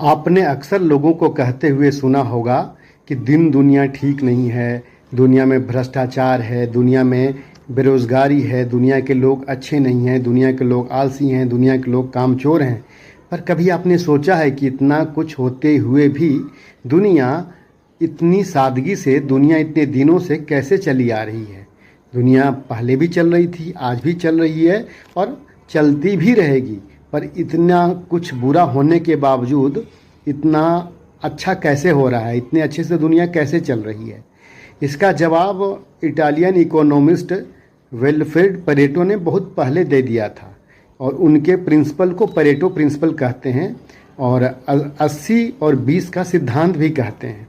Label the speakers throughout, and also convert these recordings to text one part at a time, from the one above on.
Speaker 1: आपने अक्सर लोगों को कहते हुए सुना होगा कि दिन दुनिया ठीक नहीं है, दुनिया में भ्रष्टाचार है, दुनिया में बेरोज़गारी है, दुनिया के लोग अच्छे नहीं हैं, दुनिया के लोग आलसी हैं, दुनिया के लोग कामचोर हैं। पर कभी आपने सोचा है कि इतना कुछ होते हुए भी दुनिया इतनी सादगी से, दुनिया इतने दिनों से कैसे चली आ रही है? दुनिया पहले भी चल रही थी, आज भी चल रही है और चलती भी रहेगी। पर इतना कुछ बुरा होने के बावजूद इतना अच्छा कैसे हो रहा है? इतने अच्छे से दुनिया कैसे चल रही है? इसका जवाब इटालियन इकोनॉमिस्ट विल्फ्रेड परेटो ने बहुत पहले दे दिया था और उनके प्रिंसिपल को परेटो प्रिंसिपल कहते हैं और 80 और 20 का सिद्धांत भी कहते हैं।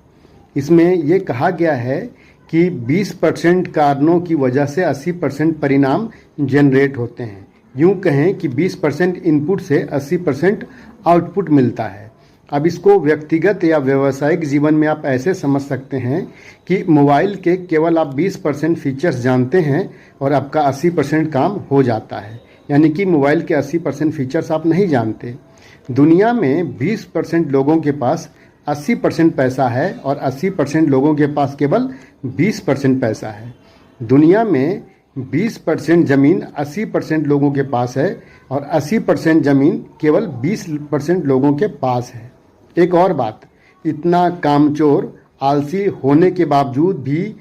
Speaker 1: इसमें ये कहा गया है कि 20% कारणों की वजह से 80% परिणाम जनरेट होते हैं। यूँ कहें कि 20% इनपुट से 80% आउटपुट मिलता है। अब इसको व्यक्तिगत या व्यावसायिक जीवन में आप ऐसे समझ सकते हैं कि मोबाइल के केवल आप 20% फीचर्स जानते हैं और आपका 80% काम हो जाता है। यानी कि मोबाइल के 80% फीचर्स आप नहीं जानते। दुनिया में 20% लोगों के पास 80% पैसा है और 80% लोगों के पास केवल 20% पैसा है। दुनिया में 20% ज़मीन 80% लोगों के पास है और 80% ज़मीन केवल 20% लोगों के पास है। एक और बात, इतना कामचोर आलसी होने के बावजूद भी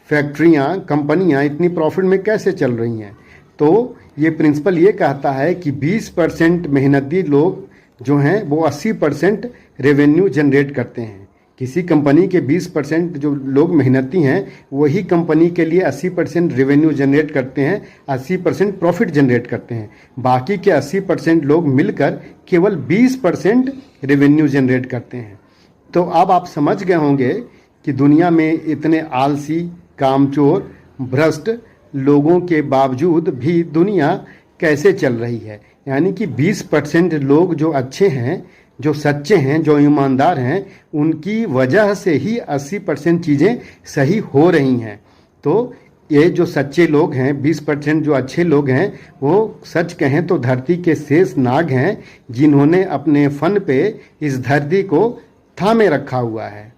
Speaker 1: फैक्ट्रियां, कंपनियां इतनी प्रॉफिट में कैसे चल रही हैं? तो ये प्रिंसिपल ये कहता है कि 20% मेहनती लोग जो हैं वो 80% रेवेन्यू जनरेट करते हैं। किसी कंपनी के 20% जो लोग मेहनती हैं वही कंपनी के लिए 80% रेवेन्यू जनरेट करते हैं, 80% प्रॉफिट जनरेट करते हैं। बाकी के 80% लोग मिलकर केवल 20% रेवेन्यू जनरेट करते हैं। तो अब आप समझ गए होंगे कि दुनिया में इतने आलसी, कामचोर, भ्रष्ट लोगों के बावजूद भी दुनिया कैसे चल रही है। यानी कि 20% लोग जो अच्छे हैं, जो सच्चे हैं, जो ईमानदार हैं, उनकी वजह से ही 80% चीज़ें सही हो रही हैं। तो ये जो सच्चे लोग हैं, 20% जो अच्छे लोग हैं, वो सच कहें तो धरती के शेष नाग हैं, जिन्होंने अपने फन पे इस धरती को थामे रखा हुआ है।